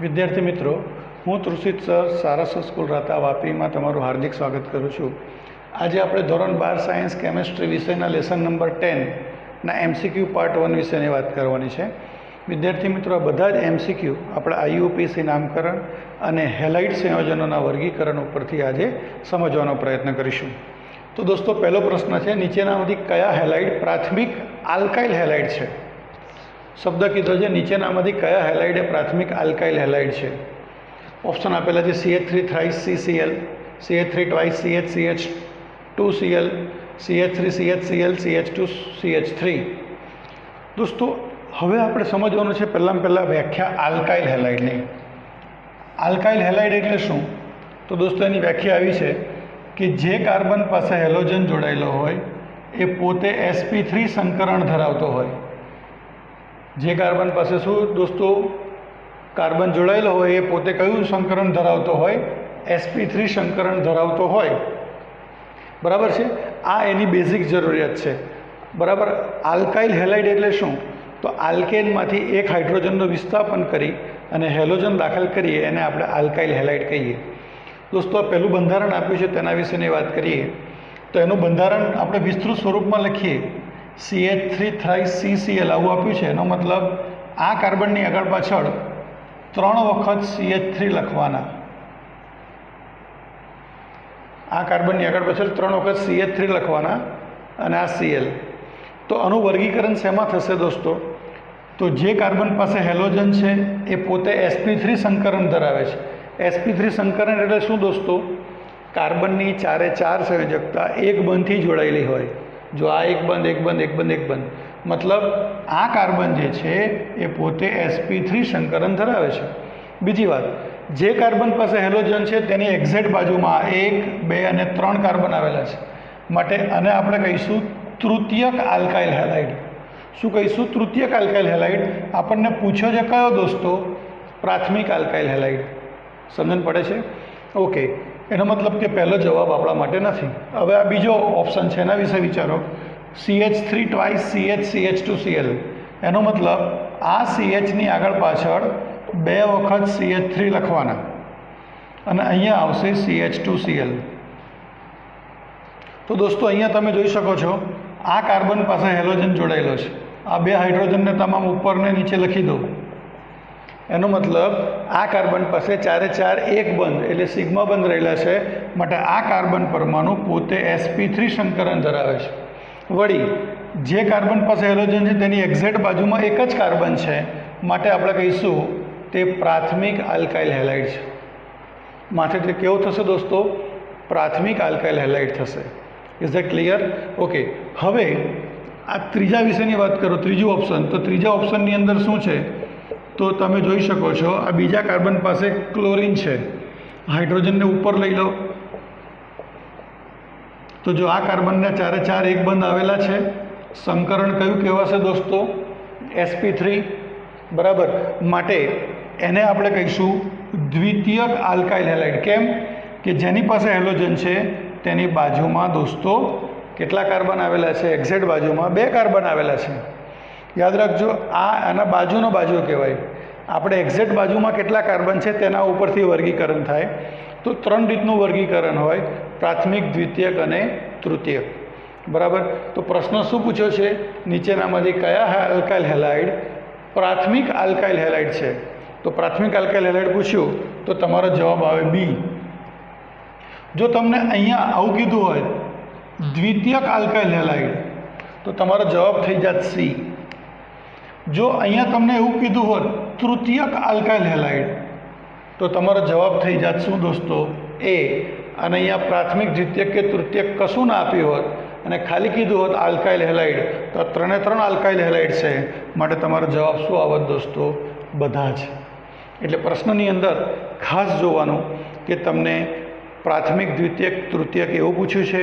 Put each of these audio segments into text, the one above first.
વિદ્યાર્થી મિત્રો, હું તૃષિત સર સારસ્વત સ્કૂલ રાતા વાપીમાં તમારું હાર્દિક સ્વાગત કરું છું. આજે આપણે ધોરણ 12 સાયન્સ કેમેસ્ટ્રી વિષયના લેસન નંબર 10ના એમસીક્યુ પાર્ટ 1 વિશેની વાત કરવાની છે. વિદ્યાર્થી મિત્રો, આ બધા જ એમસીક્યુ આપણે આઈયુપીસી નામકરણ અને હેલાઇડ સંયોજનોના વર્ગીકરણ ઉપરથી આજે સમજવાનો પ્રયત્ન કરીશું. તો દોસ્તો, પહેલો પ્રશ્ન છે, નીચેનામાંથી કયા હેલાઇડ પ્રાથમિક આલ્કાઇલ હેલાઇડ છે? શબ્દ કીધો છે, નીચેનામાંથી કયા હેલાઇડ એ પ્રાથમિક આલ્કાઇલ હેલાઇડ છે? ઓપ્શન આપેલા છે CH3 thrice CCl, CH3 twice CH2Cl, CH3 CHCl, CH2 CH3. દોસ્તો, હવે આપણે સમજવાનું છે પહેલાં વ્યાખ્યા આલ્કાઇલ હેલાઇડની. આલ્કાઇલ હેલાઇડ એટલે શું? તો દોસ્તો, એની વ્યાખ્યા આવી છે કે જે કાર્બન પાસે હેલોજન જોડાયેલો હોય એ પોતે sp3 સંકરણ ધરાવતો હોય. જે કાર્બન પાસે શું દોસ્તો કાર્બન જોડાયેલો હોય એ પોતે કયું સંકરણ ધરાવતો હોય? sp3 સંકરણ ધરાવતો હોય. બરાબર છે? આ એની બેઝિક જરૂરિયાત છે. બરાબર. આલ્કાઇલ હેલાઇડ એટલે શું? તો આલ્કેનમાંથી એક હાઇડ્રોજનનું વિસ્થાપન કરી અને હેલોજન દાખલ કરીએ એને આપણે આલ્કાઇલ હેલાઇડ કહીએ. દોસ્તો, આ પહેલું બંધારણ આપ્યું છે તેના વિશેની વાત કરીએ તો એનું બંધારણ આપણે વિસ્તૃત સ્વરૂપમાં લખીએ. CH3 થ્રાઇસ CCl આવું આપ્યું છે. એનો મતલબ આ કાર્બનની આગળ પાછળ 3 વખત CH3 લખવાના. આ કાર્બનની આગળ પાછળ 3 વખત CH3 લખવાના અને આ Cl. તો આનું વર્ગીકરણ શેમાં થશે દોસ્તો? તો જે કાર્બન પાસે હેલોજન છે એ પોતે sp3 સંકરણ ધરાવે છે. sp3 સંકરણ એટલે શું દોસ્તો? કાર્બનની ચારે ચાર સંયોજકતા એક બંધથી જોડાયેલી હોય. જો આ એક બંધ મતલબ આ કાર્બન જે છે એ પોતે sp3 સંકરણ ધરાવે છે. બીજી વાત, જે કાર્બન પાસે હેલોજન છે તેની એક્ઝેક્ટ બાજુમાં 1, 2 અને 3 કાર્બન આવેલા છે. માટે આને આપણે કહીશું તૃતીયક આલ્કાઇલ હેલાઇડ. શું કહીશું? તૃતીયક આલ્કાઇલ હેલાઇડ. આપણને પૂછ્યો છે કયો દોસ્તો? પ્રાથમિક આલ્કાઇલ હેલાઇડ. સમજણ પડે છે? ઓકે. એનો મતલબ કે પહેલો જવાબ આપણા માટે નથી. હવે આ બીજો ઓપ્શન છે, એના વિશે વિચારો. CH3 twice CH2Cl. એનો મતલબ આ CHની આગળ પાછળ 2 વખત CH3 લખવાના અને અહીંયા આવશે CH2Cl. તો દોસ્તો, અહીંયા તમે જોઈ શકો છો આ કાર્બન પાસે હેલોજન જોડાયેલો છે. આ 2 હાઇડ્રોજનને તમામ ઉપરને નીચે લખી દો. એનો મતલબ આ કાર્બન પાસે ચારે ચાર એક બંધ એટલે સિગ્મા બંધ રહેલા છે. માટે આ કાર્બન પરમાણુ પોતે sp3 સંકરણ ધરાવે છે. વળી જે કાર્બન પાસે હેલોજન છે તેની એક્ઝેક્ટ બાજુમાં એક જ કાર્બન છે. માટે આપણે કહીશું તે પ્રાથમિક આલ્કાઇલ હેલાઇડ છે. માટે તે કેવો થશે દોસ્તો? પ્રાથમિક આલ્કાઇલ હેલાઇડ થશે. Is that clear? ઓકે. હવે આ ત્રીજા વિષયની વાત કરો. ત્રીજું ઓપ્શન. તો ત્રીજા ઓપ્શનની અંદર શું છે? તો તમે જોઈ શકો છો આ બીજા કાર્બન પાસે ક્લોરીન છે. હાઇડ્રોજનને ઉપર લઈ લો. તો જો આ કાર્બનને ચારે ચાર એક બંધ આવેલા છે, સંકરણ કયું કહેવાશે દોસ્તો? sp3. બરાબર. માટે એને આપણે કહીશું દ્વિતીયક આલ્કાઇલ હેલાઇડ. કેમ કે જેની પાસે હેલોજન છે તેની બાજુમાં દોસ્તો કેટલા કાર્બન આવેલા છે? એક્ઝેક્ટ બાજુમાં 2 કાર્બન આવેલા છે. યાદ રાખજો, આ આના બાજુનો બાજુ કહેવાય. આપણે એક્ઝેક્ટ બાજુમાં કેટલા કાર્બન છે તેના ઉપરથી વર્ગીકરણ થાય. તો 3 રીતનું વર્ગીકરણ હોય: પ્રાથમિક, દ્વિતીયક અને તૃતીયક. બરાબર. તો પ્રશ્ન શું પૂછ્યો છે? નીચેનામાંથી કયા આલ્કાઇલ હેલાઇડ પ્રાથમિક આલ્કાઇલ હેલાઇડ છે? તો પ્રાથમિક આલ્કાઇલ હેલાઇડ પૂછ્યું તો તમારો જવાબ આવે B. જો તમને અહીંયા આવું કીધું હોય દ્વિતીયક આલ્કાઇલ હેલાઇડ તો તમારો જવાબ થઈ જાત C. જો અહીંયા તમને એવું કીધું હોત તૃતીયક આલ્કાઇલ હેલાઇડ તો તમારો જવાબ થઈ જાત શું દોસ્તો? A. અને અહીંયા પ્રાથમિક, દ્વિતીયક કે તૃતીયક કશું ના આપ્યું હોત અને ખાલી કીધું હોત આલ્કાઇલ હેલાઇડ તો 3 આલ્કાઇલ હેલાઇડ છે. માટે તમારો જવાબ શું આવત દોસ્તો? બધા જ. એટલે પ્રશ્નની અંદર ખાસ જોવાનું કે તમને પ્રાથમિક, દ્વિતીયક, તૃતીયક એવું પૂછ્યું છે.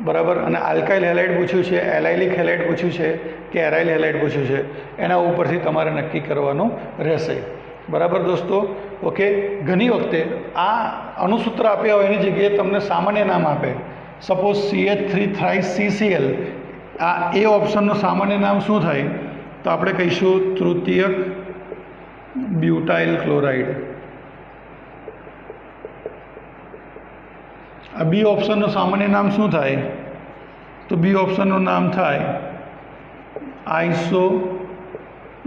બરાબર. અને આલ્કાઇલ હેલાઇડ પૂછ્યું છે, એલાઇલિક હેલાઇડ પૂછ્યું છે કે એરાઇલ હેલાઇડ પૂછ્યું છે. એના ઉપરથી તમારે નક્કી કરવાનું રહેશે. બરાબર દોસ્તો? ઓકે. ઘણી વખતે આ અણુસૂત્ર આપ્યા હોય એની જગ્યાએ તમને સામાન્ય નામ આપે. Suppose CH3 thrice CCl. આ એ ઓપ્શનનું સામાન્ય નામ શું થાય? તો આપણે કહીશું તૃતીયક ब्यूटाइल क्लोराइड। आ बी ऑप्शन सामान्य नाम शू थाय? तो बी ऑप्शन नाम थाय iso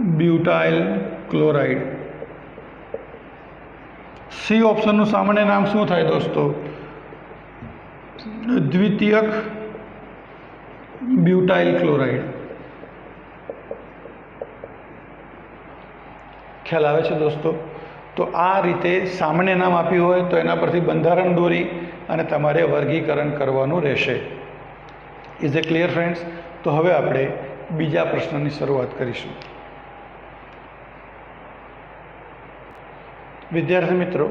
butyl chloride. C option सामान्य नाम शू थाय दोस्तों? द्वितीयक ब्यूटाइल क्लोराइड। ख्याल आवे छे दोस्तों? तो आ रीते सामान्य नाम आप्युं होय तो एना परथी बंधारण दोरी अने तमारे वर्गीकरण करवानुं रहेशे। Is a clear friends? तो हवे आपणे बीजा प्रश्ननी शरूआत करीशुं। विद्यार्थी मित्रों,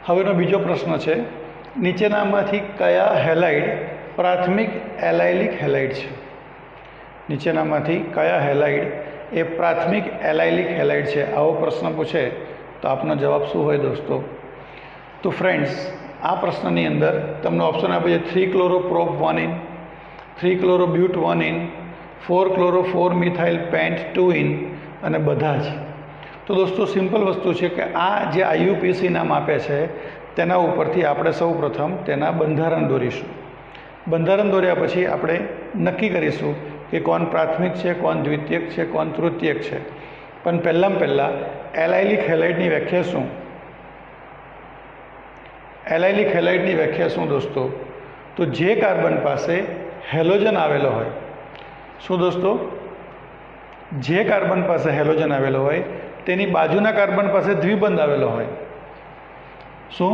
हवेनो बीजो प्रश्न छे, नीचेनामांथी कया हेलाइड प्राथमिक एलाइलिक हेलाइड छे? नीचेनामांथी कया हेलाइड ए प्राथमिक एलाइलिक हेलाइड है? आवो प्रश्न पूछे तो आपनो जवाब शू होय दोस्तों? तो फ्रेंड्स, आ प्रश्ननी अंदर तमने ऑप्शन आपे 3-chloro-prop-1-ene, 3-chloro-but-1-ene, 4-chloro-4-methyl pent-2-ene अने बधा ज। तो दोस्तों सिंपल वस्तु है कि आ जे IUPAC नाम आपे छे तेना उपरथी आपणे सौ प्रथम तेना बंधारण दौरीशुं। बंधारण दौर्या पछी आपणे नक्की करीशुं कि कोण प्राथमिक है, कोण द्वितीयक है, कोण तृतीयक है। पण पहलां पहला एलाइलिक हेलाइडनी व्याख्या शू? एलाइलिक हेलाइडनी व्याख्या शू दोस्तों? तो जे कार्बन पासे हेलोजन आवेलो होय, शू दोस्तों? जे कार्बन पासे हेलोजन आवेलो होय तेनी बाजुना कार्बन पासे द्विबंध आवेलो होय। शू?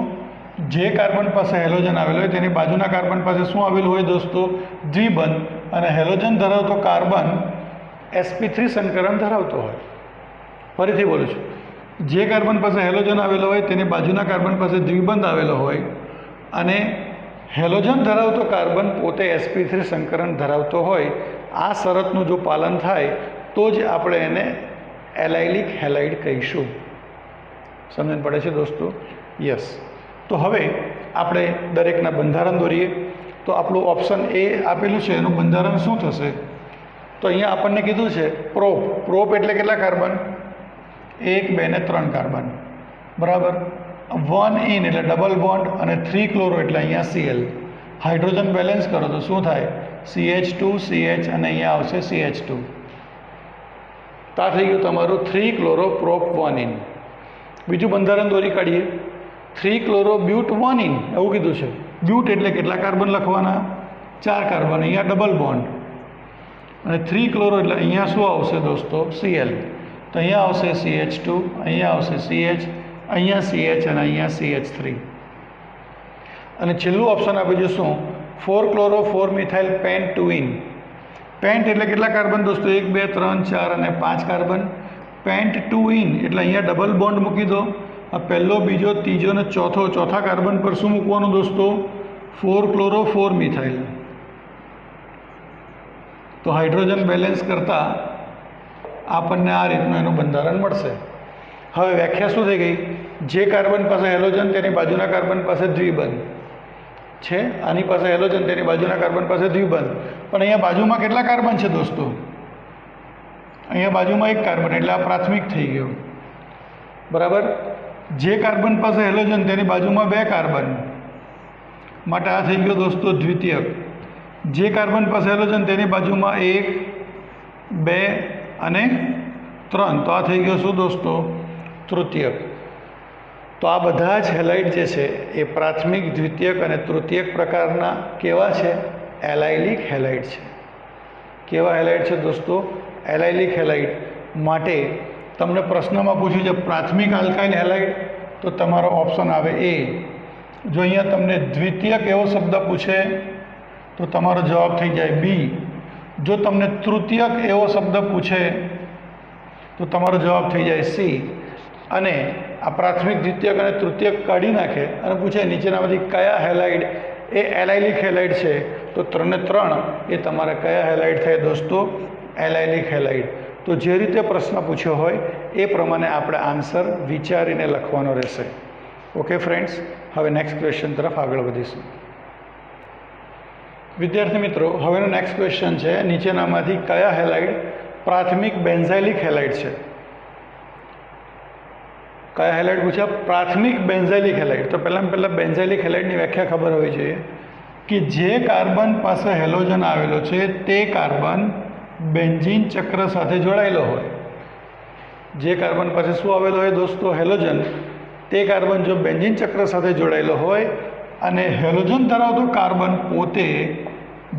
जे कार्बन पासे हेलोजन आवेलो होय तेनी बाजुना कार्बन पासे शू आवेलुं होय दोस्तों? द्विबंध। अने हेलोजन धरावतो कार्बन sp3 संकरण धरावतो होय। फरीथी बोलूं छुं, जे कार्बन पासे हेलोजन आवेलो होय तेनी बाजुना कार्बन पासे द्विबंध आवेलो होय अने हेलोजन धरावतो कार्बन पोते sp3 संकरण धरावतो होय, आ शरतनुं जो पालन थाय तो ज आपणे एने एलाइलिक हेलाइड कहीशुं। समझण पड़े छे दोस्तों? यस। तो हवे आपणे दरेकना बंधारण दौरीए। तो आपणुं ऑप्शन ए आपेलुं छे एनुं बंधारण शुं थशे? तो अहींया आपणने कीधुं छे प्रोप। प्रोप एटले केटला कार्बन? 1, 2 ने 3 कार्बन, बराबर। 1-ene एटले डबल बॉन्ड अने 3-chloro एटले अहींया Cl। हाइड्रोजन बेलेन्स करो तो शुं थाय? CH2 CH अने अहींया आवशे CH2। तो आ थई गयुं तमारुं 3-chloro-prop-1-ene। बीजुं बंधारण दौरी काढीए। 3-chloro-but-1-ene एवुं कीधुं छे। ब्यूट एटले केटला कार्बन लखवाना? 4 कार्बन, अहींया डबल बॉन्ड अने 3-chloro एटले अहींया शुं आवशे दोस्तों? Cl। तो अहींया आवशे CH2, अहींया आवशे CH, अहींया CH अने अहींया CH3। अने छेल्लुं ऑप्शन आपे जोशुं 4-chloro-4-methyl pent-2-ene। पेंट एटले केटला कार्बन दोस्तों? 1, 2, 3, 4 अने 5 कार्बन। pent-2-ene एटले अहींया डबल बॉन्ड मूकी दो। आ पहलो, बीजो, तीजो ने चौथो, चौथा कार्बन पर शुं मूकवानुं दोस्तों? 4-chloro-4-methyl। तो हाइड्रोजन बेलेन्स करता आपने आ रीतनु एनुं बंधारण मळशे। हवे व्याख्या शुं थई गई? जे कार्बन पासे हेलोजन तेनी बाजुना कार्बन पासे द्विबंध छे, आनी पासे हेलोजन तेनी बाजुना कार्बन पासे द्विबंध। पण अहींया बाजुमां केटला कार्बन छे दोस्तों? अहींया बाजुमां 1 कार्बन एटले आ प्राथमिक थई गयो, बराबर। जे कार्बन पासे हेलोजन तेनी बाजुमां 2 कार्बन माटे आ थई गयो दोस्तों द्वितीयक। जे कार्बन पासे हेलोजन तेनी बाजुमां 1, 2 अने 3, तो आ थई गयो शुं दोस्तों? तृतीयक। तो आ बधा ज हेलाइड जे छे ए प्राथमिक, द्वितीयक अने तृतीयक प्रकारना केवा छे? एलाइलिक हेलाइड छे। केवा हेलाइड छे दोस्तों? Allylic halide. माटे तमने प्रश्नमां पूछ्युं छे प्राथमिक आल्काइल हेलाइड, तो तमारो ऑप्शन आवे ए। जो अहींया तमने द्वितीयक एवो शब्द पूछे तो तमारो जवाब थई जाय बी। जो तमने तृतीयक एवो शब्द पूछे तो तमारो जवाब थई जाय सी। अने आ प्राथमिक, द्वितीयक अने तृतीयक काढी नाखे अने पूछे नीचेनामांथी कया हेलाइड ए एलाइलिक हेलाइड छे? तो 3 ने 3 ए तमारे कया हेलाइड थाय दोस्तों? Allylic halide. तो जे रीते प्रश्न पूछ्यो होय ए प्रमाणे आपणे आंसर विचारीने लखवानो रहेशे। ओके फ्रेंड्स, हवे नेक्स्ट क्वेश्चन तरफ आगळ वधीशुं। विद्यार्थी मित्रों, हवेनो नेक्स्ट क्वेश्चन छे नीचेनामांथी कया हेलाइड प्राथमिक बेन्झाइलिक हेलाइड छे? કયા હેલાઇડ પૂછ્યા? પ્રાથમિક બેન્ઝાઇલિક હેલાઇડ. તો પહેલાં બેન્ઝાઇલિક હેલાઇડની વ્યાખ્યા ખબર હોવી જોઈએ કે જે કાર્બન પાસે હેલોજન આવેલો છે તે કાર્બન બેન્ઝીન ચક્ર સાથે જોડાયેલો હોય. જે કાર્બન પાસે શું આવેલો હોય દોસ્તો? હેલોજન. તે કાર્બન જો બેન્ઝીન ચક્ર સાથે જોડાયેલો હોય અને હેલોજન ધરાવતો કાર્બન પોતે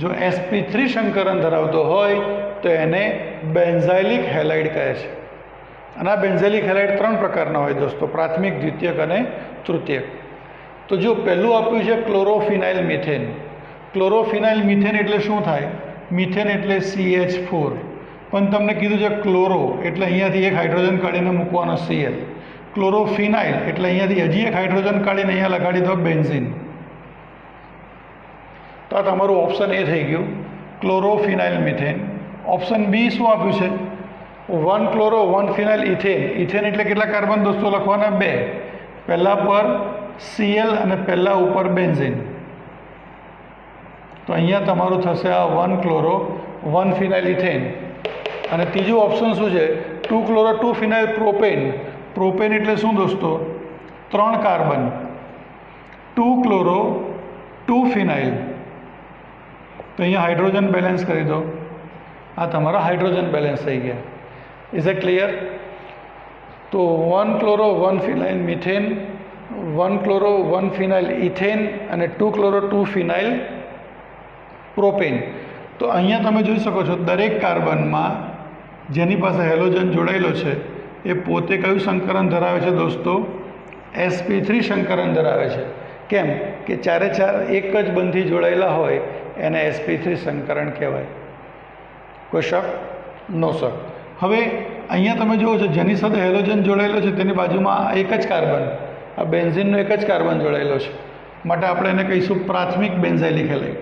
જો sp3 સંકરણ ધરાવતો હોય તો એને બેન્ઝાઇલિક હેલાઇડ કહે છે. અને આ બેન્ઝાઇલિક હેલાઇડ 3 પ્રકારના હોય દોસ્તો: પ્રાથમિક, દ્વિતીયક અને તૃતીયક. તો જો પહેલું આપ્યું છે ક્લોરોફિનાઇલ મિથેન. ક્લોરોફિનાઇલ મિથેન એટલે શું થાય? મિથેન એટલે CH4, પણ તમને કીધું છે ક્લોરો એટલે અહીંયાથી એક હાઇડ્રોજન કાઢીને મૂકવાનો Cl. ક્લોરોફિનાઇલ એટલે અહીંયાથી હજી એક હાઇડ્રોજન કાઢીને અહીંયા લગાડી દો બેન્ઝીન. તો આ તમારું ઓપ્શન એ થઈ ગયું, ક્લોરોફિનાઇલ મિથેન. ઓપ્શન બી શું આપ્યું છે? 1 ક્લોરો 1 ફિનાઇલ ઇથેન. ઇથેન એટલે કેટલા કાર્બન દોસ્તો લખવાના? 2. પહેલા પર Cl અને પહેલા ઉપર બેન્ઝીન. તો અહીંયા તમારું થશે આ 1 ક્લોરો 1 ફિનાઇલ ઇથેન. અને ત્રીજું ઓપ્શન શું છે? 2 ક્લોરો 2 ફિનાઇલ પ્રોપેન. પ્રોપેન એટલે શું દોસ્તો? 3 કાર્બન. 2 ક્લોરો 2 ફિનાઇલ. તો અહીંયા હાઇડ્રોજન બેલેન્સ કરી દો. આ તમારા હાઇડ્રોજન બેલેન્સ થઈ ગયા. Is A clear? તો 1 ક્લોરો 1 ફિનાઇલ મિથેન, 1 ક્લોરો 1 ફિનાઇલ ઇથેન અને 2 ક્લોરો 2 ફિનાઇલ પ્રોપેન. તો અહીંયા તમે જોઈ શકો છો દરેક કાર્બનમાં જેની પાસે હેલોજન જોડાયેલો છે એ પોતે કયું સંકરણ ધરાવે છે દોસ્તો? sp3 સંકરણ ધરાવે છે. કેમ કે ચારે ચાર એક જ બંધથી જોડાયેલા હોય એને sp3 સંકરણ કહેવાય. કોઈ શક? નો શક. હવે અહીંયા તમે જુઓ છો જેની સાથે હેલોજન જોડાયેલો છે તેની બાજુમાં એક જ કાર્બન, આ બેન્ઝીનનો એક જ કાર્બન જોડાયેલો છે, માટે આપણે એને કહીશું પ્રાથમિક બેન્ઝાઇલિક હેલાઇડ.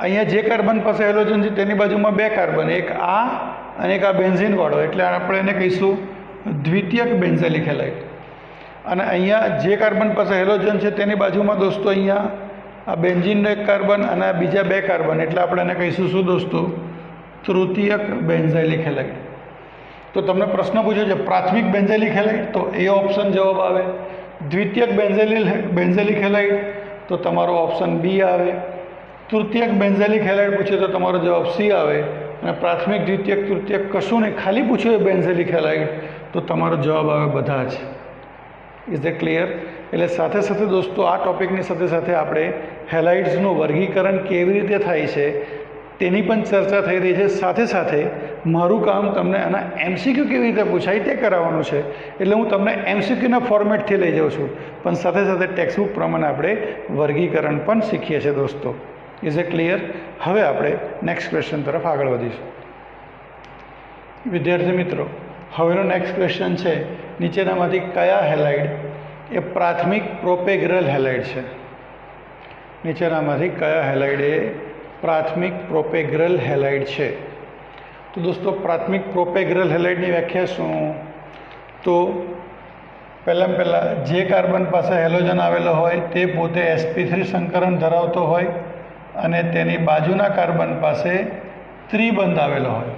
અહીંયા જે કાર્બન પાસે હેલોજન છે તેની બાજુમાં 2 કાર્બન, એક આ અને એક આ બેન્ઝીનવાળો, એટલે આપણે એને કહીશું દ્વિતીયક બેન્ઝાઇલિક હેલાઇડ. અને અહીંયા જે કાર્બન પાસે હેલોજન છે તેની બાજુમાં દોસ્તો અહીંયા આ બેન્ઝીનનો એક કાર્બન અને આ બીજા 2 કાર્બન, એટલે આપણે એને કહીશું શું દોસ્તો? તૃતીયક બેન્ઝાઇલિક હેલાઇડ. તો તમને પ્રશ્ન પૂછ્યો છે પ્રાથમિક બેન્ઝાઇલિક હેલાઇડ, તો એ ઓપ્શન જવાબ આવે. દ્વિતીયક બેન્ઝાઇલિક હેલાઇડ તો તમારો ઓપ્શન બી આવે. તૃતીયક બેન્ઝાઇલિક હેલાઇડ પૂછે તો તમારો જવાબ સી આવે. અને પ્રાથમિક, દ્વિતીયક, તૃતીયક કશું નહીં, ખાલી પૂછ્યું બેન્ઝાઇલિક હેલાઇડ તો તમારો જવાબ આવે બધા જ. Is A clear? એટલે સાથે સાથે દોસ્તો આ ટૉપિકની સાથે સાથે આપણે હેલાઇડ્સનું વર્ગીકરણ કેવી રીતે થાય છે તેની પણ ચર્ચા થઈ રહી છે. સાથે સાથે મારું કામ તમને આના MCQ કેવી રીતે પૂછાય તે કરાવવાનું છે. એટલે હું તમને MCQના ફોર્મેટથી લઈ જાઉં છું, પણ સાથે સાથે ટેક્સ્ટબુક પ્રમાણે આપણે વર્ગીકરણ પણ શીખીએ છીએ દોસ્તો. Is A clear? હવે આપણે નેક્સ્ટ ક્વેશ્ચન તરફ આગળ વધીશું. વિદ્યાર્થી મિત્રો, હવેનો નેક્સ્ટ ક્વેશ્ચન છે નીચેનામાંથી કયા હેલાઇડ એ પ્રાથમિક પ્રોપેગ્રલ હેલાઇડ છે? નીચેનામાંથી કયા હેલાઇડ એ પ્રાથમિક પ્રોપેગ્રલ હેલાઇડ છે? તો દોસ્તો પ્રાથમિક પ્રોપેગ્રલ હેલાઇડની વ્યાખ્યા શું? તો પહેલાં જે કાર્બન પાસે હેલોજન આવેલો હોય તે પોતે sp3 સંકરણ ધરાવતો હોય અને તેની બાજુના કાર્બન પાસે ત્રિબંધ આવેલો હોય.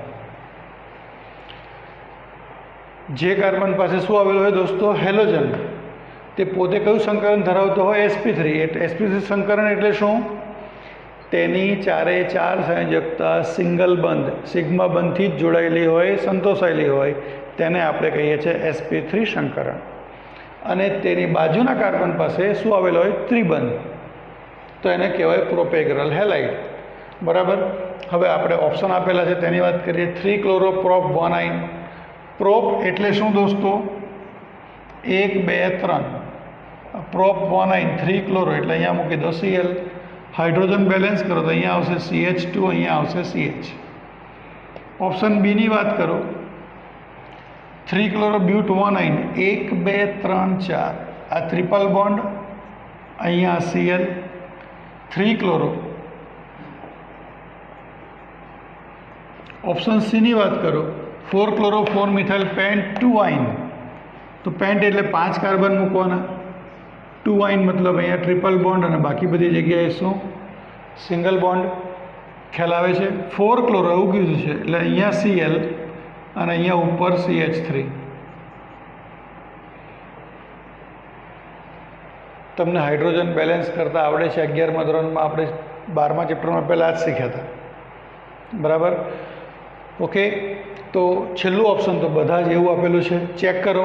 જે કાર્બન પાસે શું આવેલો હોય દોસ્તો? હેલોજન. તે પોતે કયું સંકરણ ધરાવતો હોય? sp3. sp3 સંકરણ એટલે શું? તેની ચારે ચાર સંયોજકતા સિંગલ બંધ, સિગ્મા બંધથી જ જોડાયેલી હોય, સંતોષાયેલી હોય, તેને આપણે કહીએ છીએ sp3 સંકરણ. અને તેની બાજુના કાર્બન પાસે શું આવેલો હોય? ત્રિબંધ, તો એને કહેવાય પ્રોપેગ્રલ હેલાઇડ. બરાબર. હવે આપણે ઓપ્શન આપેલા છે તેની વાત કરીએ. 3 ક્લોરો પ્રોપ 1 પ્રોપ એટલે શું દોસ્તો? 1 2 3 પ્રોપ 1 3 ક્લોરો એટલે અહીંયા મૂકી દો Cl. હાઇડ્રોજન બેલેન્સ કરો તો અહીંયા આવશે CH2, અહીંયા આવશે CH. ઓપ્શન બીની વાત કરો. 3 ક્લોરો બ્યુટ 1 1 2 3 4 આ ટ્રિપલ બોન્ડ, અહીંયા Cl. 3 ક્લોરો. ઓપ્શન સીની વાત કરો. 4 ક્લોરો 4 મિથાઇલ પેન્ટ 2 આઇન. તો પેન્ટ એટલે 5 કાર્બન મૂકવાના. 2 આઇન મતલબ અહીંયા ટ્રિપલ બોન્ડ અને બાકી બધી જગ્યાએ શું? Single bond. ખ્યાલ આવે છે? 4 ક્લોરો એવું કીધું છે એટલે અહીંયા Cl અને અહીંયા ઉપર CH3. તમને હાઇડ્રોજન બેલેન્સ કરતાં આવડે છે. 11મા ધોરણમાં આપણે 12મા ચેપ્ટરમાં પહેલાં જ શીખ્યા હતા. બરાબર. ઓકે, તો છેલ્લું ઓપ્શન તો બધા જ એવું આપેલું છે. ચેક કરો.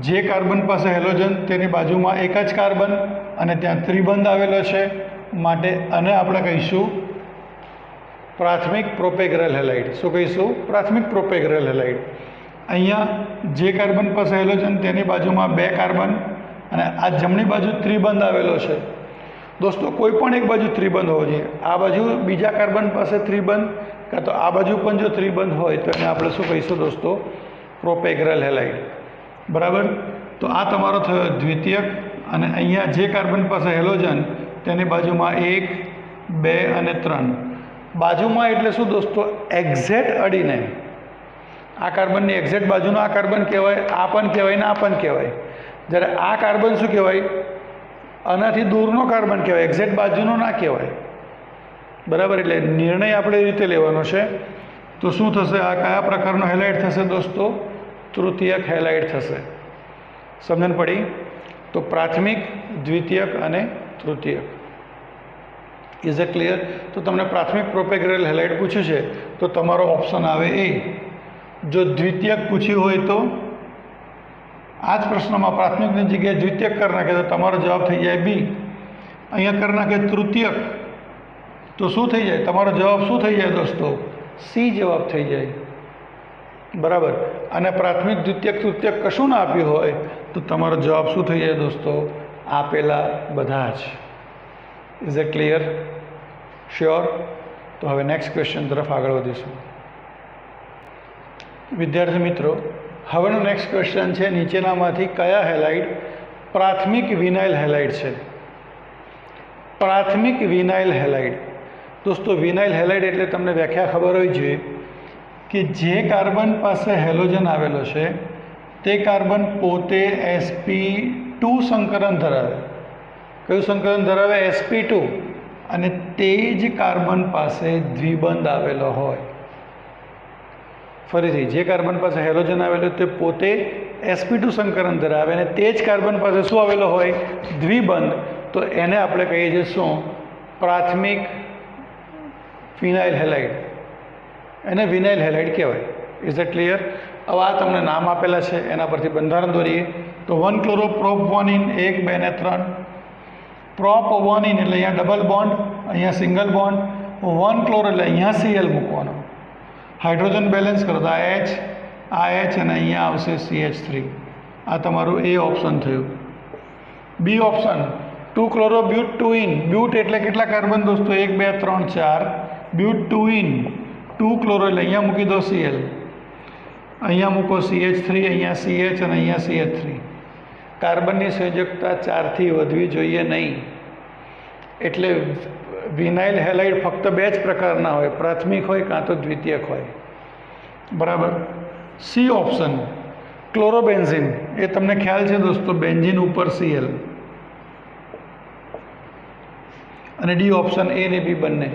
જે કાર્બન પાસે હેલોજન તેની બાજુમાં એક જ કાર્બન અને ત્યાં ત્રિબંધ આવેલો છે, માટે આને આપણે કહીશું પ્રાથમિક પ્રોપેગરલ હેલાઇડ. શું કહીશું? પ્રાથમિક પ્રોપેગરલ હેલાઇડ. અહીંયા જે કાર્બન પાસે હેલોજન તેની બાજુમાં બે કાર્બન અને આ જમણી બાજુ ત્રિબંધ આવેલો છે. દોસ્તો, કોઈ પણ એક બાજુ ત્રિબંધ હોવો જોઈએ. આ બાજુ બીજા કાર્બન પાસે ત્રિબંધ, કાં તો આ બાજુ પણ જો ત્રિબંધ હોય તો એને આપણે શું કહીશું દોસ્તો? પ્રોપેગરલ હેલાઇડ. બરાબર. તો આ તમારો થયો દ્વિતીયક. અને અહીંયા જે કાર્બન પાસે હેલોજન તેની બાજુમાં 1, 2 અને 3. બાજુમાં એટલે શું દોસ્તો? એક્ઝેક્ટ અડીને. આ કાર્બનની એક્ઝેક્ટ બાજુનો આ કાર્બન કહેવાય, આ પણ કહેવાય ને આ પણ કહેવાય. જ્યારે આ કાર્બન શું કહેવાય? આનાથી દૂરનો કાર્બન કહેવાય, એક્ઝેક્ટ બાજુનો ના કહેવાય. બરાબર. એટલે નિર્ણય આપણે એ રીતે લેવાનો છે. તો શું થશે? આ કયા પ્રકારનો હેલાઇડ થશે દોસ્તો? તૃતીયક હેલાઇડ થશે. સમજણ પડી? તો પ્રાથમિક, દ્વિતીયક અને તૃતીયક. Is A clear? તો તમને પ્રાથમિક પ્રોપેગરલ હેલાઇડ પૂછ્યું છે તો તમારો ઓપ્શન આવે એ. જો દ્વિતીયક પૂછ્યું હોય તો આ જ પ્રશ્નમાં પ્રાથમિકની જગ્યાએ દ્વિતીયક કરી નાખે તો તમારો જવાબ થઈ જાય બી. અહીંયા કરી નાખે તૃતીયક તો શું થઈ જાય? તમારો જવાબ શું થઈ જાય દોસ્તો? સી જવાબ થઈ જાય. બરાબર. અને પ્રાથમિક, દ્વિતીયક, તૃતીયક કશું ના આપ્યું હોય તો તમારો જવાબ શું થઈ જાય દોસ્તો? આપેલા બધા જ. Is A clear? શ્યોર? તો હવે નેક્સ્ટ ક્વેશ્ચન તરફ આગળ વધીશું. વિદ્યાર્થી મિત્રો, હવેનો નેક્સ્ટ ક્વેશ્ચન છે નીચેનામાંથી કયા હેલાઇડ પ્રાથમિક વિનાઇલ હેલાઇડ છે? પ્રાથમિક વિનાઇલ હેલાઇડ. દોસ્તો, વિનાઇલ હેલાઇડ એટલે તમને વ્યાખ્યા ખબર હોવી જોઈએ કે જે કાર્બન પાસે હેલોજન આવેલો છે તે કાર્બન પોતે sp2 સંકરણ ધરાવે. કયું સંકરણ ધરાવે? sp2. અને તે જ કાર્બન પાસે દ્વિબંધ આવેલો હોય. ફરીથી, જે કાર્બન પાસે હેલોજન આવેલો તે પોતે sp2 સંકરણ ધરાવે અને તે જ કાર્બન પાસે શું આવેલો હોય? દ્વિબંધ. તો એને આપણે કહીએ છીએ શું? પ્રાથમિક વિનાઇલ હેલાઇડ. એને વિનાઇલ હેલાઇડ કહેવાય. Is it clear? હવે આ તમને નામ આપેલા છે એના પરથી બંધારણ દોરીએ તો 1 ક્લોરો પ્રોપ 1 ઇન 1, 2 ને 3. પ્રોપ 1 ઇન એટલે અહીંયા ડબલ બોન્ડ, અહીંયા સિંગલ બોન્ડ. 1 ક્લોરો એટલે અહીંયા Cl મૂકવાનો. હાઇડ્રોજન બેલેન્સ કરો તો આ H, આ H અને અહીંયા આવશે CH3. આ તમારું એ ઓપ્શન થયું. B option 2 chloro but 2 ene. But એટલે કેટલા કાર્બન દોસ્તો? 1, 2, 3, 4. બ્યુટ 2 ઇન 2 ક્લોરો એટલે અહીંયા મૂકી દો Cl, અહીંયા મૂકો CH3, અહીંયા CH અને અહીંયા CH3. કાર્બનની સંયોજકતા 4થી વધવી જોઈએ નહીં. એટલે વિનાઇલ હેલાઇડ ફક્ત બે જ પ્રકારના હોય, પ્રાથમિક હોય કાં તો દ્વિતીયક હોય. બરાબર. સી ઓપ્શન ક્લોરોબેન્ઝિન, એ તમને ખ્યાલ છે દોસ્તો, બેન્ઝિન ઉપર Cl. અને ડી ઓપ્શન એ ને બી બંને.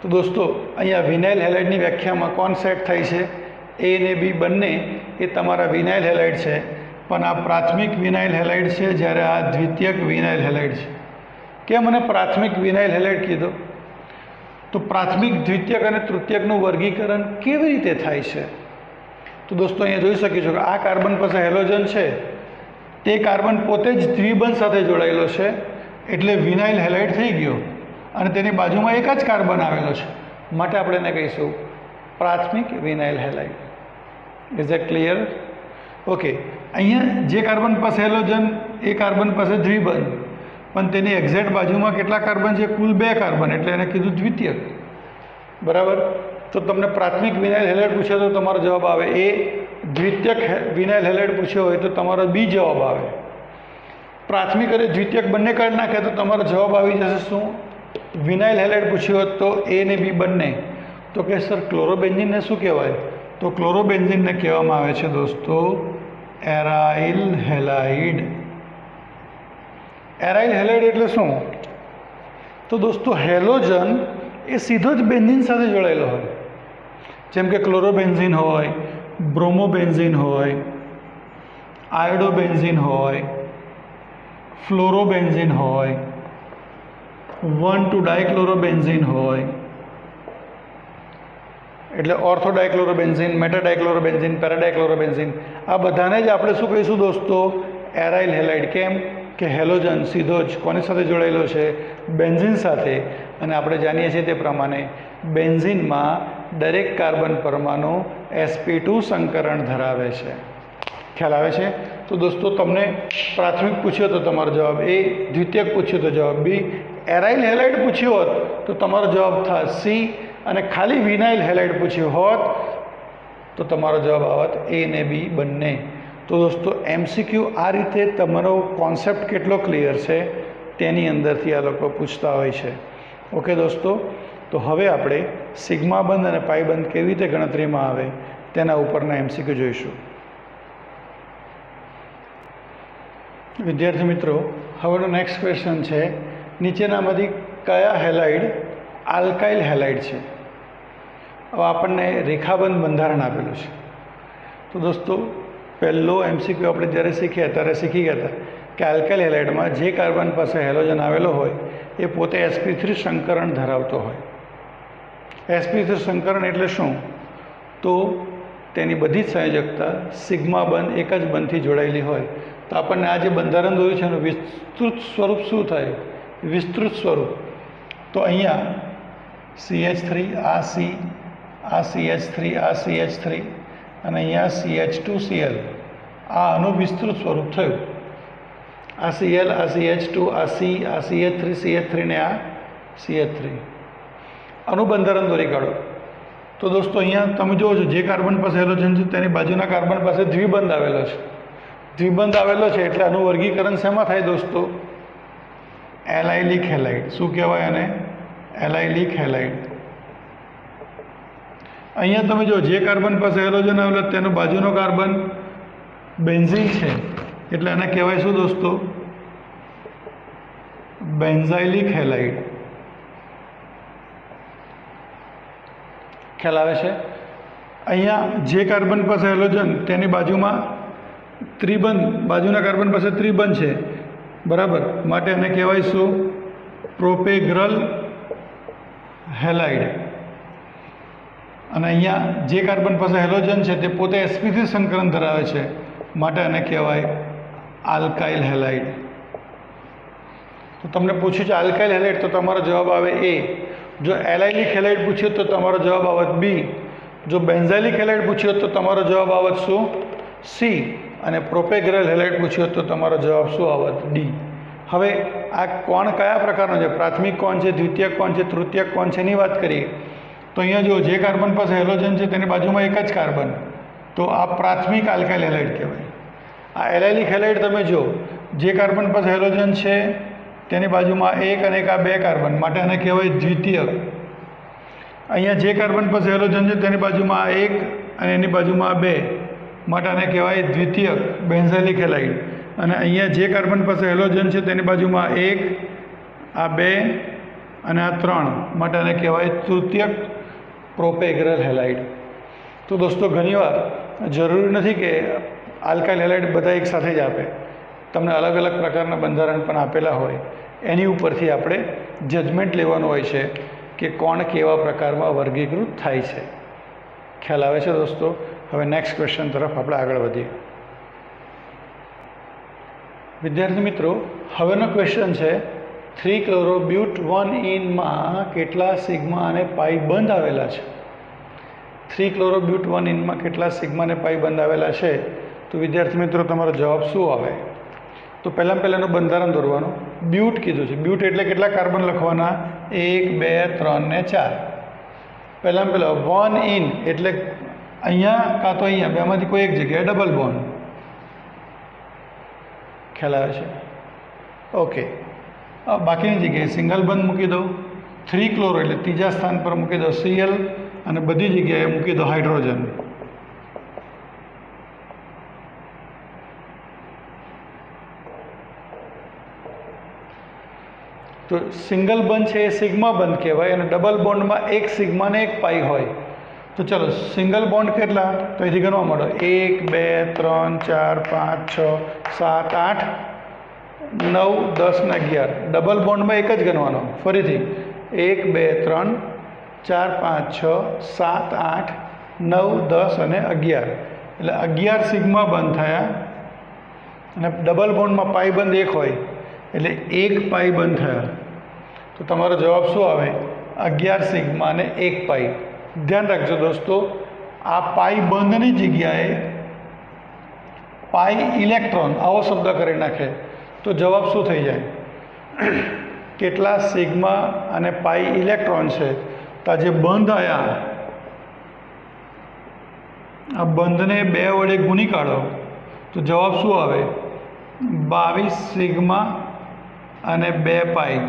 તો દોસ્તો, અહીંયા વિનાઇલ હેલાઇડની વ્યાખ્યામાં કોણ સેટ થાય છે? એ ને બી બંને એ તમારા વિનાઇલ હેલાઇડ છે. પણ આ પ્રાથમિક વિનાઇલ હેલાઇડ છે, જ્યારે આ દ્વિતીયક વિનાઇલ હેલાઇડ છે. કેમ મને પ્રાથમિક વિનાઇલ હેલાઇડ કીધો? તો પ્રાથમિક, દ્વિતીયક અને તૃતીયકનું વર્ગીકરણ કેવી રીતે થાય છે? તો દોસ્તો, અહીંયા જોઈ શકીશું કે આ કાર્બન પાસે હેલોજન છે, તે કાર્બન પોતે જ દ્વિબંધ સાથે જોડાયેલો છે, એટલે વિનાઇલ હેલાઇડ થઈ ગયો. અને તેની બાજુમાં એક જ કાર્બન આવેલો છે, માટે આપણે એને કહીશું પ્રાથમિક vinyl halide. Is it clear? Okay. અહીંયા જે કાર્બન પાસે હેલોજન એ કાર્બન પાસે દ્વિબંધ, પણ તેની એક્ઝેક્ટ બાજુમાં કેટલા કાર્બન છે? કુલ 2 કાર્બન, એટલે એને કીધું દ્વિતીયક. બરાબર. તો તમને પ્રાથમિક વિનાઇલ હેલાઇડ પૂછે તો તમારો જવાબ આવે એ. દ્વિતીયક વિનાઇલ હેલાઇડ પૂછ્યો હોય તો તમારો બી જવાબ આવે. પ્રાથમિક અને દ્વિતીયક બંને કાઢી નાખે તો તમારો જવાબ આવી જશે શું? વિનાઇલ હેલાઇડ પૂછ્યો હોત તો એ ને બી બંને. તો કે સર ક્લોરોબેન્ઝિનને શું કહેવાય? તો ક્લોરોબેન્ઝિનને કહેવામાં આવે છે દોસ્તો એરાઇલ હેલાઇડ. એરાઇલ હેલાઇડ એટલે શું? તો દોસ્તો, હેલોજન એ સીધો જ બેન્ઝિન સાથે જોડાયેલો હોય. જેમ કે ક્લોરોબેન્ઝિન હોય, બ્રોમોબેન્ઝિન હોય, આયોડોબેન્ઝિન હોય, ફ્લોરોબેન્ઝીન હોય, 1,2 ડાયક્લોરોબેન્ઝીન હોય, એટલે ઓર્થોડાયક્લોરોબેન્ઝીન, મેટાડાયક્લોરોબેન્ઝીન, પેરાડાયક્લોરોબેન્ઝીન, આ બધાને જ આપણે શું કહીશું દોસ્તો? Aryl halide. કેમ કે હેલોજન સીધો જ કોની સાથે જોડાયેલો છે? બેન્ઝીન સાથે. અને આપણે જાણીએ છીએ તે પ્રમાણે બેન્ઝીનમાં દરેક કાર્બન પરમાણુ sp2 સંકરણ ધરાવે છે. ખ્યાલ આવે છે? તો દોસ્તો તમને પ્રાથમિક પૂછ્યો તો તમારો જવાબ એ, દ્વિતીયક પૂછ્યો તો જવાબ બી, એરાઇલ હેલાઇડ પૂછ્યો હોત તો તમારો જવાબ થાય સી, અને ખાલી વિનાઇલ હેલાઇડ પૂછ્યું હોત તો તમારો જવાબ આવત એ ને બી બંને. તો દોસ્તો MCQ આ રીતે તમારો કોન્સેપ્ટ કેટલો ક્લિયર છે તેની અંદરથી આ લોકો પૂછતા હોય છે. ઓકે દોસ્તો, તો હવે આપણે સિગ્મા બંધ અને પાઈ બંધ કેવી રીતે ગણતરીમાં આવે તેના ઉપરના MCQ જોઈશું. વિદ્યાર્થી મિત્રો, હવેનો નેક્સ્ટ ક્વેશ્ચન છે, નીચેનામાંથી કયા હેલાઇડ આલ્કાઇલ હેલાઇડ છે? હવે આપણને રેખાબંધ બંધારણ આપેલું છે. તો દોસ્તો પહેલો MCQ આપણે જ્યારે શીખ્યા ત્યારે શીખી ગયા હતા કે આલ્કાઇલ હેલાઇડમાં જે કાર્બન પાસે હેલોજન આવેલો હોય એ પોતે sp3 સંકરણ ધરાવતો હોય. sp3 સંકરણ એટલે શું? તો તેની બધી જ સંયોજકતા સિગ્મા બંધ એક જ બંધથી જોડાયેલી હોય. તો આપણને આ જે બંધારણ દોર્યું છે એનું વિસ્તૃત સ્વરૂપ શું થાય? વિસ્તૃત સ્વરૂપ. તો અહીંયા CH3, આ C, આ CH3, આ CH3 અને અહીંયા CH2Cl, આ આનું વિસ્તૃત સ્વરૂપ થયું. આ Cl, આ CH2, આ C, આ CH3, CH3 ને આ CH3, આનું બંધારણ દોરી કાઢો. તો દોસ્તો અહીંયા તમે જુઓ છો જે કાર્બન પાસે હેલોજન છે તેની બાજુના કાર્બન પાસે દ્વિબંધ આવેલો છે. દ્વિબંધ આવેલો છે એટલે આનું વર્ગીકરણ શેમાં થાય દોસ્તો? Allylic halide. શું કહેવાય આને? Allylic halide. અહીંયા તમે જો જે કાર્બન પાસે હેલોજન આવેલો તેનો બાજુનો કાર્બન બેન્ઝીન છે એટલે આને કહેવાય શું દોસ્તો? Benzylic halide. ખ્યાલ આવે છે? અહીંયા જે કાર્બન પાસે હેલોજન તેની બાજુમાં ત્રિબંધ, બાજુના કાર્બન પાસે ત્રિબંધ છે, બરાબર, માટે એને કહેવાય શું? પ્રોપેગ્રલ હેલાઇડ. અને અહીંયા જે કાર્બન પાસે હેલોજન છે તે પોતે sp3 સંકરણ ધરાવે છે માટે એને કહેવાય આલ્કાઇલ હેલાઇડ. તો તમને પૂછ્યું છે આલ્કાઇલ હેલાઇડ તો તમારો જવાબ આવે એ. જો એલાઇલિક હેલાઇડ પૂછ્યો તો તમારો જવાબ આવત બી. જો બેન્ઝાઇલિક હેલાઇડ પૂછ્યો તો તમારો જવાબ આવત શું? સી. અને પ્રોપેગ્રલ હેલાઇડ પૂછ્યો તો તમારો જવાબ શું આવત? ડી. હવે આ કોણ કયા પ્રકારનો છે? પ્રાથમિક કોણ છે, દ્વિતીયક કોણ છે, તૃતીયક કોણ છે એની વાત કરીએ તો અહીંયા જો જે કાર્બન પાસે હેલોજન છે તેની બાજુમાં એક જ કાર્બન, તો આ પ્રાથમિક આલ્કાઇલ હેલાઇડ કહેવાય. આ એલાઇલિક હેલાઇડ તમે જો જે કાર્બન પાસે હેલોજન છે તેની બાજુમાં એક અને એક આ બે કાર્બન માટે આને કહેવાય દ્વિતીયક. અહીંયા જે કાર્બન પાસે હેલોજન છે તેની બાજુમાં એક અને એની બાજુમાં બે માટે આને કહેવાય દ્વિતીયક બેન્ઝાઇલિક હેલાઇડ. અને અહીંયા જે કાર્બન પાસે હેલોજન છે તેની બાજુમાં એક, આ બે અને આ ત્રણ માટે આને કહેવાય તૃતીયક પ્રોપેગ્રલ હેલાઇડ. તો દોસ્તો ઘણીવાર જરૂરી નથી કે આલ્કાઇલ હેલાઇડ બધા એક સાથે જ આપે, તમને અલગ અલગ પ્રકારના બંધારણ પણ આપેલા હોય, એની ઉપરથી આપણે જજમેન્ટ લેવાનું હોય છે કે કોણ કેવા પ્રકારમાં વર્ગીકૃત થાય છે. ખ્યાલ આવે છે દોસ્તો? હવે નેક્સ્ટ ક્વેશ્ચન તરફ આપણે આગળ વધીએ. વિદ્યાર્થી મિત્રો, હવેનો ક્વેશ્ચન છે 3-chloro-but-1-ene કેટલા સિગ્મા અને પાઈ બંધ આવેલા છે? 3-chloro-but-1-ene કેટલા સિગ્મા અને પાઈ બંધ આવેલા છે? તો વિદ્યાર્થી મિત્રો તમારો જવાબ શું આવે? તો પહેલાંનું બંધારણ દોરવાનું. બ્યુટ કીધું છે. બ્યુટ એટલે કેટલા કાર્બન લખવાના? 1, 2, 3 ને 4. પહેલાં 1 એટલે અહીંયા કાં તો અહીંયા બેમાંથી કોઈ એક જગ્યાએ ડબલ બોન્ડ. ખ્યાલ આવે છે? ઓકે, બાકીની જગ્યાએ સિંગલ બંધ મૂકી દો. 3-chloro એટલે ત્રીજા સ્થાન પર મૂકી દો Cl અને બધી જગ્યાએ મૂકી દો હાઇડ્રોજન. તો સિંગલ બંધ છે એ સિગ્મા બંધ કહેવાય અને ડબલ બોન્ડમાં એક સિગ્મા ને એક પાઈ હોય. તો ચલો સિંગલ બોન્ડ કેટલા? તો અહીંથી ગણવા માંડો. 1, 2, 3, 4, 5, 6, 7, 8 9 10 ને 11 ડબલ બોન્ડમાં એક જ ગણવાનો ફરીથી 1 2 3 4 5 6 7 8 9 10 અને 11 એટલે 11 સિગ્મા બંધ થયા અને ડબલ બોન્ડમાં પાઈ બંધ એક હોય એટલે 1 પાઈ બંધ થયા તો તમારો જવાબ શું આવે 11 સિગ્મા અને 1 પાઈ ધ્યાન રાખજો દોસ્તો આ પાઈ બંધની જગ્યાએ પાઈ ઇલેક્ટ્રોન આવો શબ્દ કરી નાખે તો જવાબ શું થઈ જાય કેટલા સિગ્મા અને પાઈ ઇલેક્ટ્રોન છે તો જે બંધ આવ્યા આ બંધને 2 વડે ગુણી કાઢો તો જવાબ શું આવે 22 સિગ્મા અને 2 પાઈ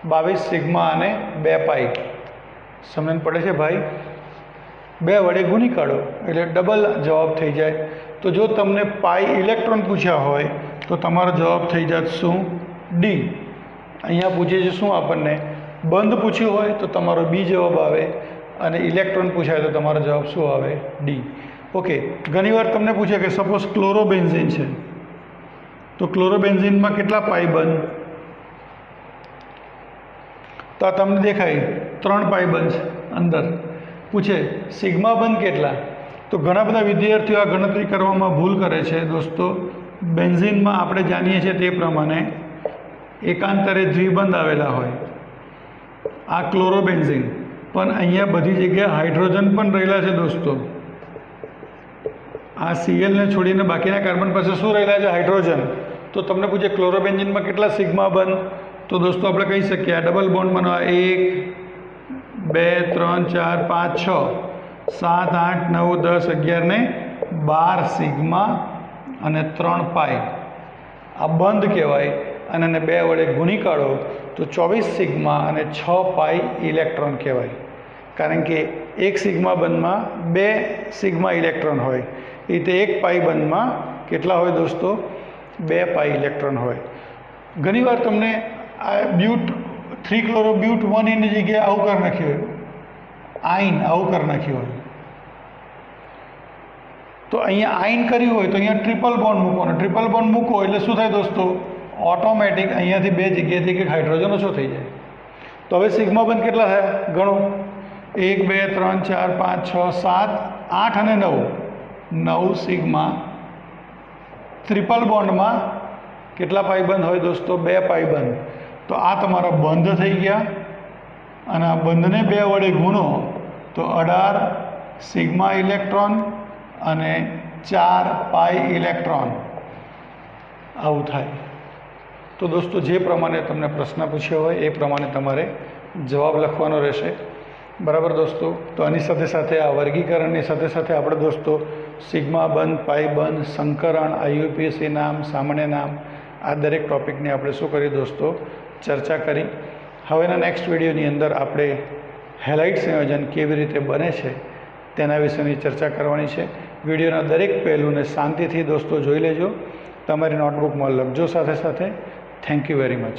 22 સિગ્મા અને 2 પાઈ સમજ પડે છે ભાઈ 2 વડે ગુણી કાઢો એટલે ડબલ જવાબ થઈ જાય તો જો તમને પાઈ ઇલેક્ટ્રોન પૂછ્યા હોય તો તમારો જવાબ થઈ જાત શું ડી અહીંયા પૂછે છે શું આપણને બંધ પૂછ્યું હોય તો તમારો બી જવાબ આવે અને ઇલેક્ટ્રોન પૂછાય તો તમારો જવાબ શું આવે ડી ઓકે ઘણીવાર તમને પૂછે કે સપોઝ ક્લોરોબેન્ઝીન છે તો ક્લોરોબેન્ઝીનમાં કેટલા પાઈ બંધ તો આ તમને દેખાય 3 પાઈ બંધ અંદર પૂછે સિગ્મા બંધ કેટલા તો ઘણા બધા વિદ્યાર્થીઓ આ ગણતરી કરવામાં ભૂલ કરે છે દોસ્તો બેન્ઝીનમાં આપણે જાણીએ છીએ તે પ્રમાણે એકાંતરે દ્વિબંધ આવેલા હોય આ ક્લોરોબેન્ઝીન પણ અહીંયા બધી જગ્યાએ હાઇડ્રોજન પણ રહેલા છે દોસ્તો આ સીએલને છોડીને બાકીના કાર્બન પાસે શું રહેલા છે હાઇડ્રોજન તો તમને પૂછે ક્લોરોબેન્ઝીનમાં કેટલા સિગ્મા બંધ તો દોસ્તો આપણે કહી શકીએ આ ડબલ બોન્ડમાં 1 2 3 4 5 6 7 8 9 10 11 ને 12 સિગ્મા અને 3 પાઈ આ બંધ કહેવાય અને એને 2 વડે ગુણી કાઢો તો 24 સિગ્મા અને 6 પાઈ ઇલેક્ટ્રોન કહેવાય કારણ કે 1 સિગ્મા બંધમાં 2 સિગ્મા ઇલેક્ટ્રોન હોય એ રીતે 1 પાઈ બંધમાં કેટલા હોય દોસ્તો 2 પાઈ ઇલેક્ટ્રોન હોય ઘણીવાર તમને આ બ્યુટ 3 ક્લોરોબ્યુટ 1 એની જગ્યાએ આવું કરી નાખ્યું હોય આઈન આવું કરી નાખ્યું હોય તો અહીંયા આઈન કર્યું હોય તો અહીંયા ટ્રિપલ બોન્ડ મૂકવાનો ટ્રિપલ બોન્ડ મૂકો એટલે શું થાય દોસ્તો ઓટોમેટિક અહીંયાથી 2 જગ્યાએથી એક હાઇડ્રોજન ઓછો થઈ જાય તો હવે સિગ્મા બંધ કેટલા થયા ગણો 1 2 3 4 5 6 7 8 અને 9 સિગ્મા ટ્રિપલ બોન્ડમાં કેટલા પાઈ બંધ હોય દોસ્તો 2 પાઈ બંધ તો આ તમારા બંધ થઈ ગયા અને આ બંધને 2 વડે ગુણો તો 18 સિગ્મા ઇલેક્ટ્રોન અને 4 પાઈ ઇલેક્ટ્રોન આવું થાય તો દોસ્તો જે પ્રમાણે તમને પ્રશ્ન પૂછ્યો હોય એ પ્રમાણે તમારે જવાબ લખવાનો રહેશે બરાબર દોસ્તો તો આની સાથે સાથે આ વર્ગીકરણની સાથે સાથે આપણે દોસ્તો સિગ્મા બંધ પાઈ બંધ સંકરણ આઈયુપીએસસી નામ સામાન્ય નામ આ દરેક ટૉપિકની આપણે શું કરી દોસ્તો ચર્ચા કરી હવેના નેક્સ્ટ વિડીયોની અંદર આપણે હેલાઇટ સંયોજન કેવી રીતે બને છે તેના વિશેની ચર્ચા કરવાની છે વિડીયોના દરેક પહેલુંને શાંતિથી દોસ્તો જોઈ લેજો તમારી નોટબુકમાં લખજો સાથે સાથે થેન્ક યુ વેરી મચ